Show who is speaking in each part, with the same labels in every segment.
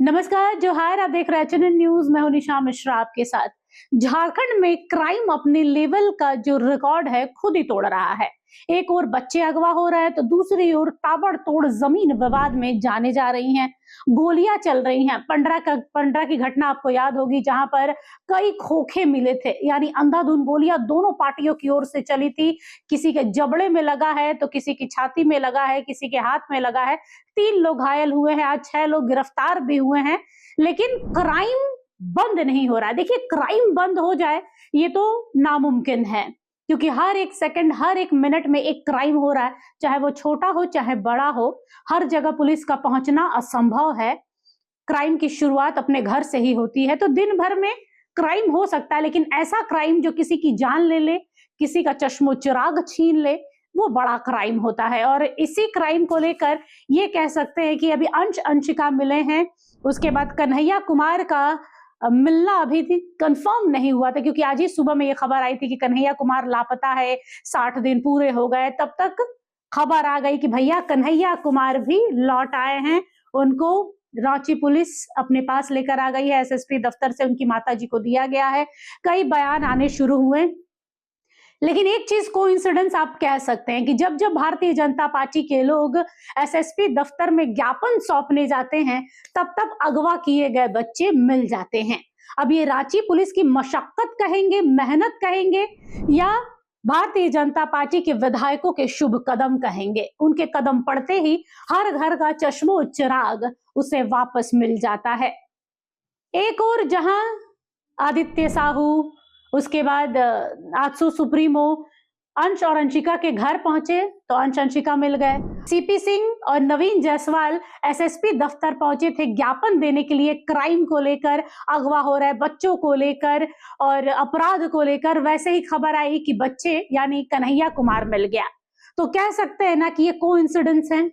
Speaker 1: नमस्कार, जोहार। आप देख रहे हैं एचएनएन न्यूज। मैं हूं निशा मिश्रा आपके साथ। झारखंड में क्राइम अपने लेवल का जो रिकॉर्ड है खुद ही तोड़ रहा है। एक ओर बच्चे अगवा हो रहे हैं तो दूसरी ओर ताबड़तोड़ जमीन विवाद में जाने जा रही हैं, गोलियां चल रही हैं। पंडरा की घटना आपको याद होगी, जहां पर कई खोखे मिले थे, यानी अंधाधुंध गोलियां दोनों पार्टियों की ओर से चली थी। किसी के जबड़े में लगा है तो किसी की छाती में लगा है, किसी के हाथ में लगा है। 3 लोग घायल हुए हैं, आज 6 लोग गिरफ्तार भी हुए हैं, लेकिन क्राइम बंद नहीं हो रहा है। देखिए, क्राइम बंद हो जाए ये तो नामुमकिन है, क्योंकि हर एक सेकंड, हर एक मिनट में एक क्राइम हो रहा है, चाहे वो छोटा हो चाहे बड़ा हो। हर जगह पुलिस का पहुंचना असंभव है। क्राइम की शुरुआत अपने घर से ही होती है, तो दिन भर में क्राइम हो सकता है, लेकिन ऐसा क्राइम जो किसी की जान ले ले, किसी का चश्मो चिराग छीन ले, वो बड़ा क्राइम होता है। और इसी क्राइम को लेकर ये कह सकते हैं कि अभी अंशिका मिले हैं, उसके बाद कन्हैया कुमार का मिलना अभी कंफर्म नहीं हुआ था, क्योंकि आज ही सुबह में ये खबर आई थी कि कन्हैया कुमार लापता है, 60 दिन पूरे हो गए। तब तक खबर आ गई कि भैया कन्हैया कुमार भी लौट आए हैं। उनको रांची पुलिस अपने पास लेकर आ गई है, एसएसपी दफ्तर से उनकी माताजी को दिया गया है। कई बयान आने शुरू हुए, लेकिन एक चीज कोइंसिडेंस आप कह सकते हैं कि जब जब भारतीय जनता पार्टी के लोग एसएसपी दफ्तर में ज्ञापन सौंपने जाते हैं, तब तब अगवा किए गए बच्चे मिल जाते हैं। अब ये रांची पुलिस की मशक्कत कहेंगे, मेहनत कहेंगे, या भारतीय जनता पार्टी के विधायकों के शुभ कदम कहेंगे। उनके कदम पड़ते ही हर घर का चश्मो चिराग उसे वापस मिल जाता है। एक और जहां आदित्य साहू, उसके बाद आजसू सुप्रीमो अंश और अंशिका के घर पहुंचे तो अंश अंशिका मिल गए। सीपी सिंह और नवीन जायसवाल एसएसपी दफ्तर पहुंचे थे ज्ञापन देने के लिए, क्राइम को लेकर, अगवा हो रहे बच्चों को लेकर और अपराध को लेकर। वैसे ही खबर आई कि बच्चे यानी कन्हैया कुमार मिल गया। तो कह सकते हैं ना कि ये कोइंसिडेंस है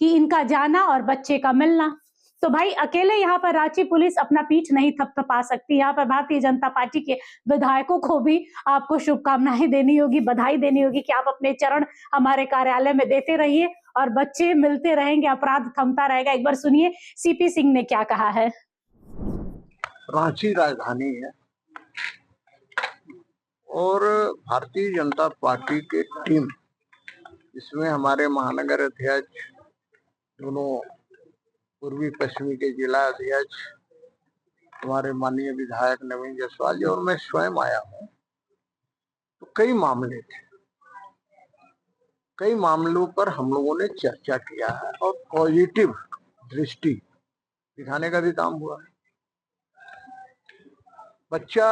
Speaker 1: कि इनका जाना और बच्चे का मिलना। तो भाई, अकेले यहाँ पर रांची पुलिस अपना पीठ नहीं थपथपा सकती। यहाँ पर भारतीय जनता पार्टी के विधायकों को भी आपको शुभकामनाएं देनी होगी, बधाई देनी होगी कि आप अपने चरण हमारे कार्यालय में देते रहिए और बच्चे मिलते रहेंगे, अपराध थमता रहेगा। एक बार सुनिए सीपी सिंह ने क्या कहा है।
Speaker 2: रांची राजधानी है और भारतीय जनता पार्टी के टीम, इसमें हमारे महानगर अध्यक्ष, दोनों पूर्वी पश्चिमी के जिला अध्यक्ष, हमारे माननीय विधायक नवीन जायसवाल जी और मैं स्वयं आया हूँ। तो कई मामले थे, कई मामलों पर हम लोगों ने चर्चा किया है और पॉजिटिव दृष्टि दिखाने का भी काम हुआ है। बच्चा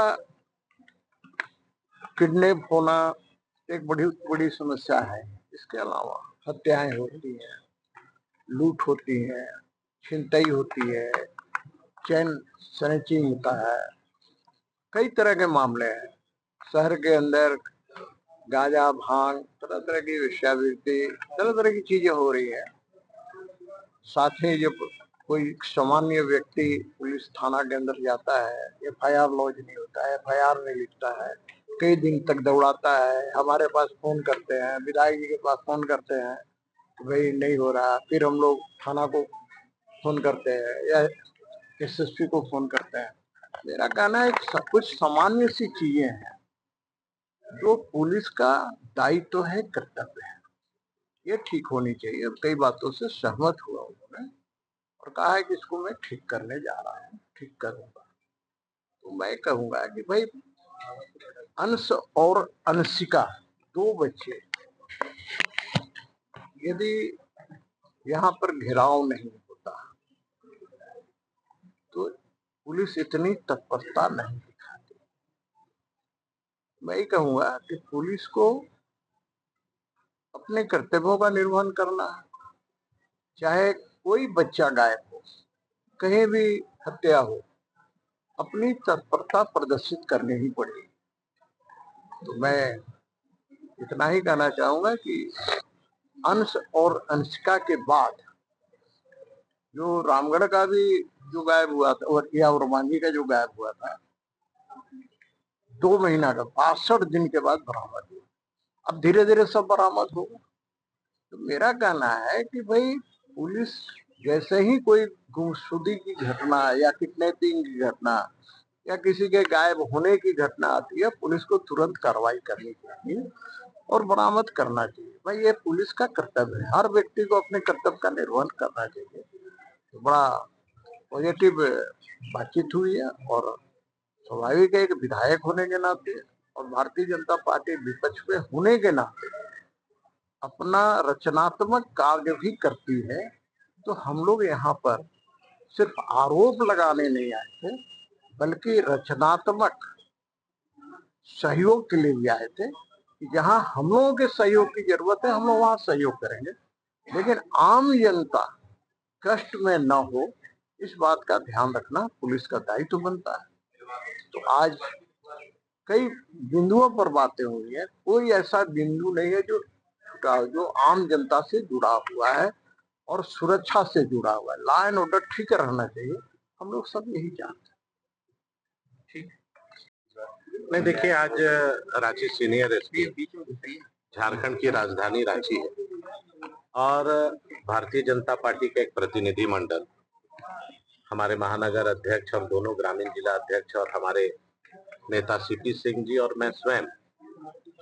Speaker 2: किडनैप होना एक बड़ी बड़ी समस्या है। इसके अलावा हत्याएं होती हैं, लूट होती है, छिनतई होती है, चैन स्नैचिंग होता है, कई तरह के मामले हैं। शहर के अंदर गांजा, भांग, तरह तरह की वेश्यावृत्ति, तरह तरह की चीजें हो रही है। साथ ही जब कोई सामान्य व्यक्ति पुलिस थाना के अंदर जाता है, एफआईआर लॉन्च नहीं होता है, एफआईआर नहीं लिखता है, कई दिन तक दौड़ाता है, हमारे पास फोन करते हैं, विधायक जी के पास फोन करते हैं, भाई नहीं हो रहा। फिर हम लोग थाना को फोन करते हैं या एसएसपी को फोन करते हैं। मेरा कहना है कुछ सामान्य सी चीजें हैं जो पुलिस का दायित्व है, कर्तव्य है, ये ठीक होनी चाहिए। कई बातों से सहमत हुआ उन्होंने और कहा है कि इसको मैं ठीक करने जा रहा हूँ, ठीक करूंगा। तो मैं कहूंगा कि भाई अंश और अंशिका, 2 बच्चे, यदि यहाँ पर घेराव नहीं होता तो पुलिस इतनी तत्परता नहीं दिखाती। मैं कहूंगा कि पुलिस को अपने कर्तव्यों का निर्वहन करना है। चाहे कोई बच्चा गायब हो, कहीं भी हत्या हो, अपनी तत्परता प्रदर्शित करनी ही पड़ेगी। तो मैं इतना ही कहना चाहूंगा कि अंश और अंशिका के बाद जो रामगढ़ का भी जो गायब हुआ था और मांझी का जो गायब हुआ था, 2 महीना का 62 दिन के बाद बरामद हुआ। अब धीरे धीरे सब बरामद होगा। तो मेरा कहना है कि भाई पुलिस जैसे ही कोई गुमशुदगी की घटना या किडनैपिंग की घटना या किसी के गायब होने की घटना आती है, पुलिस को तुरंत कार्रवाई करनी चाहिए और बरामद करना चाहिए। भाई ये पुलिस का कर्तव्य है, हर व्यक्ति को अपने कर्तव्य का निर्वहन करना चाहिए। तो बड़ा पॉजिटिव बातचीत हुई है और स्वाभाविक है एक विधायक होने के नाते और भारतीय जनता पार्टी विपक्ष में होने के नाते अपना रचनात्मक कार्य भी करती है। तो हम लोग यहाँ पर सिर्फ आरोप लगाने नहीं आए थे, बल्कि रचनात्मक सहयोग के लिए भी आए थे। जहां हम लोगों के सहयोग की जरूरत है हम लोग वहां सहयोग करेंगे, लेकिन आम जनता कष्ट में न हो इस बात का ध्यान रखना पुलिस का दायित्व बनता है। तो आज कई बिंदुओं पर बातें हुई है, कोई ऐसा बिंदु नहीं है जो आम जनता से जुड़ा हुआ है और सुरक्षा से जुड़ा हुआ है। लॉ एंड ऑर्डर ठीक रहना चाहिए, हम लोग सब यही चाहते हैं।
Speaker 3: ठीक नहीं, देखिए आज रांची सीनियर एसपी, झारखंड की राजधानी रांची है और भारतीय जनता पार्टी का एक प्रतिनिधि मंडल, हमारे महानगर अध्यक्ष और दोनों ग्रामीण जिला अध्यक्ष और हमारे नेता सीपी सिंह जी और मैं स्वयं,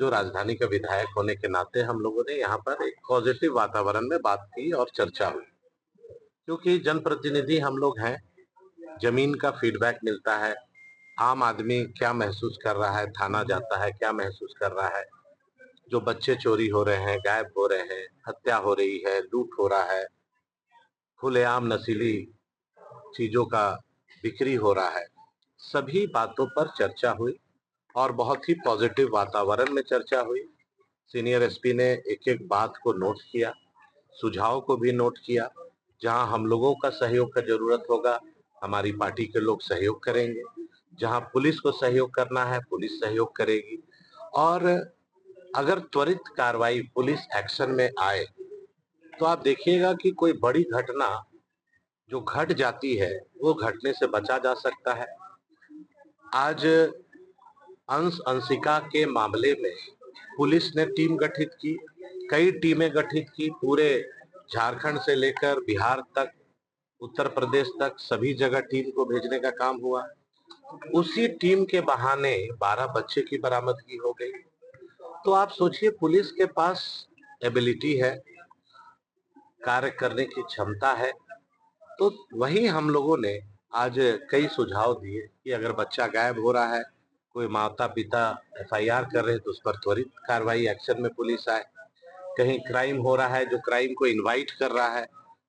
Speaker 3: जो राजधानी का विधायक होने के नाते हम लोगों ने यहाँ पर एक पॉजिटिव वातावरण में बात की और चर्चा हुई। क्योंकि जनप्रतिनिधि हम लोग हैं, जमीन का फीडबैक मिलता है, आम आदमी क्या महसूस कर रहा है, थाना जाता है क्या महसूस कर रहा है, जो बच्चे चोरी हो रहे हैं, गायब हो रहे हैं, हत्या हो रही है, लूट हो रहा है, खुलेआम नशीली चीजों का बिक्री हो रहा है, सभी बातों पर चर्चा हुई और बहुत ही पॉजिटिव वातावरण में चर्चा हुई। सीनियर एसपी ने एक एक बात को नोट किया, सुझाव को भी नोट किया। जहां हम लोगों का सहयोग का जरूरत होगा हमारी पार्टी के लोग सहयोग करेंगे, जहां पुलिस को सहयोग करना है पुलिस सहयोग करेगी और अगर त्वरित कार्रवाई पुलिस एक्शन में आए तो आप देखिएगा कि कोई बड़ी घटना जो घट जाती है वो घटने से बचा जा सकता है। आज अंशिका के मामले में पुलिस ने टीम गठित की, कई टीमें गठित की, पूरे झारखंड से लेकर बिहार तक, उत्तर प्रदेश तक सभी जगह टीम को भेजने का काम हुआ। उसी टीम के बहाने 12 बच्चे की बरामदगी हो गई। तो आप सोचिए पुलिस के पास एबिलिटी है, कार्य करने की क्षमता है। तो वही हम लोगों ने आज कई सुझाव दिए कि अगर बच्चा गायब हो रहा है, कोई माता पिता एफआईआर कर रहे हैं तो उस पर त्वरित कार्रवाई एक्शन में पुलिस आए। कहीं क्राइम हो रहा है जो क्राइम को इनवाइट कर रहा है,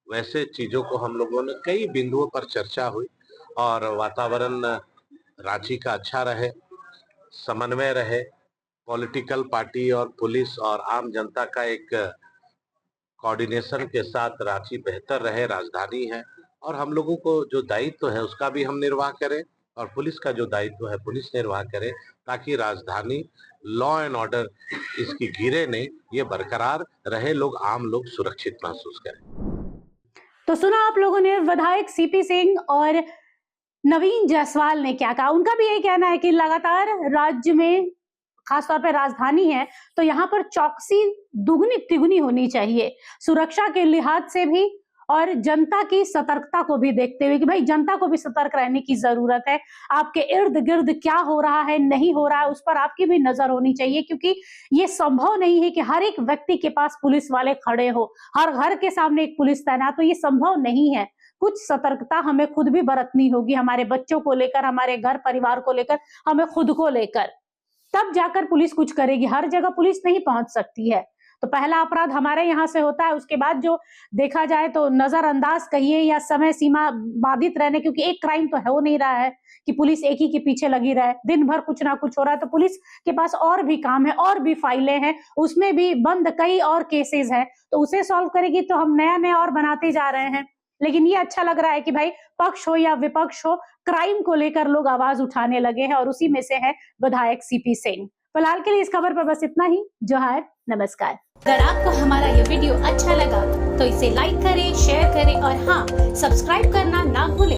Speaker 3: वैसे चीजों को हम लोगों ने कई बिंदुओं पर चर्चा हुई और वातावरण रांची का अच्छा रहे, समन्वय रहे, पॉलिटिकल पार्टी और पुलिस और आम जनता का एक कोऑर्डिनेशन के साथ रांची बेहतर रहे। राजधानी है और हम लोगों को जो दायित्व है उसका भी हम निर्वाह करें और पुलिस का जो दायित्व है पुलिस निर्वाह करे, ताकि राजधानी लॉ एंड ऑर्डर इसकी गिरे नहीं, ये बरकरार रहे, लोग आम लोग सुरक्षित महसूस करें।
Speaker 1: तो सुना आप लोगों ने विधायक सीपी सिंह और नवीन जायसवाल ने क्या कहा। उनका भी यही कहना है कि लगातार राज्य में खासतौर पर राजधानी है तो यहाँ पर चौकसी दुगनी तिगुनी होनी चाहिए, सुरक्षा के लिहाज से भी और जनता की सतर्कता को भी देखते हुए कि भाई जनता को भी सतर्क रहने की जरूरत है। आपके इर्द गिर्द क्या हो रहा है, नहीं हो रहा है, उस पर आपकी भी नजर होनी चाहिए, क्योंकि ये संभव नहीं है कि हर एक व्यक्ति के पास पुलिस वाले खड़े हो, हर घर के सामने एक पुलिस तैनात हो, ये संभव नहीं है। कुछ सतर्कता हमें खुद भी बरतनी होगी, हमारे बच्चों को लेकर, हमारे घर परिवार को लेकर, हमें खुद को लेकर, तब जाकर पुलिस कुछ करेगी। हर जगह पुलिस नहीं पहुंच सकती है। तो पहला अपराध हमारे यहाँ से होता है, उसके बाद जो देखा जाए तो नजरअंदाज कहिए या समय सीमा बाधित रहने, क्योंकि एक क्राइम तो हो नहीं रहा है कि पुलिस एक ही के पीछे लगी रहे, दिन भर कुछ ना कुछ हो रहा है। तो पुलिस के पास और भी काम है, और भी फाइलें हैं, उसमें भी बंद कई और केसेस हैं, तो उसे सॉल्व करेगी तो हम नया नया और बनाते जा रहे हैं। लेकिन ये अच्छा लग रहा है कि भाई पक्ष हो या विपक्ष हो, क्राइम को लेकर लोग आवाज उठाने लगे हैं और उसी में से है विधायक सीपी सिंह। फिलहाल के लिए इस खबर पर बस इतना ही। जोहार, नमस्कार। अगर आपको हमारा ये वीडियो अच्छा लगा तो इसे लाइक करें, शेयर करें और हाँ, सब्सक्राइब करना ना भूलें।